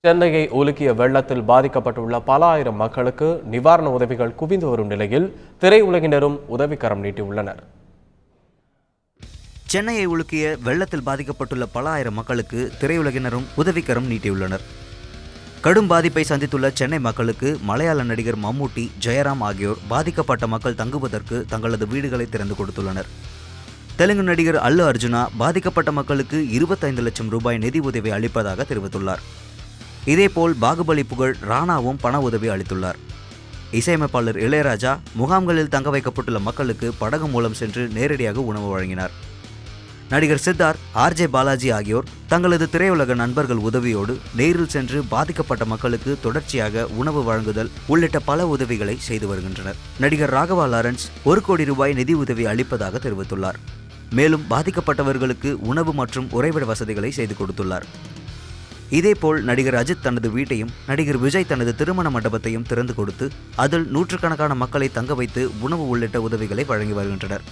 சென்னையை உலுக்கிய வெள்ளத்தில் பாதிக்கப்பட்டுள்ள பல ஆயிரம் மக்களுக்கு நிவாரண உதவிகள் குவிந்து வரும் நிலையில் திரையுலகினரும் உதவிக்கரம் நீட்டியுள்ளனர். சென்னையை உலுக்கிய வெள்ளத்தில் பாதிக்கப்பட்டுள்ள பல ஆயிரம் மக்களுக்கு திரையுலகினரும் உதவிக்கரம் நீட்டியுள்ளனர். கடும் பாதிப்பை சந்தித்துள்ள சென்னை மக்களுக்கு மலையாள நடிகர் மம்முட்டி, ஜெயராம் ஆகியோர் பாதிக்கப்பட்ட மக்கள் தங்குவதற்கு தங்களது வீடுகளை திறந்து கொடுத்துள்ளனர். தெலுங்கு நடிகர் அல்லு அர்ஜுனா பாதிக்கப்பட்ட மக்களுக்கு 25 லட்சம் ரூபாய் நிதி உதவி அளிப்பதாக தெரிவித்துள்ளார். இதேபோல் பாகுபலி புகழ் ராணாவும் பண உதவி அளித்துள்ளார். இசையமைப்பாளர் இளையராஜா முகாம்களில் தங்க வைக்கப்பட்டுள்ள மக்களுக்கு படகு மூலம் சென்று நேரடியாக உணவு வழங்கினார். நடிகர் சித்தார்த், RJ பாலாஜி ஆகியோர் தங்களது திரையுலக நண்பர்கள் உதவியோடு நேரில் சென்று பாதிக்கப்பட்ட மக்களுக்கு தொடர்ச்சியாக உணவு வழங்குதல் உள்ளிட்ட பல உதவிகளை செய்து வருகின்றனர். நடிகர் ராகவா லாரன்ஸ் 1 கோடி ரூபாய் நிதி உதவி அளிப்பதாக தெரிவித்துள்ளார். மேலும் பாதிக்கப்பட்டவர்களுக்கு உணவு மற்றும் உறைவிட வசதிகளை செய்து கொடுத்துள்ளார். இதேபோல் நடிகர் அஜித் தனது வீட்டையும், நடிகர் விஜய் தனது திருமண மண்டபத்தையும் திறந்து கொடுத்து அதில் நூற்றுக்கணக்கான மக்களை தங்க வைத்து உணவு உள்ளிட்ட உதவிகளை வழங்கி வருகின்றனர்.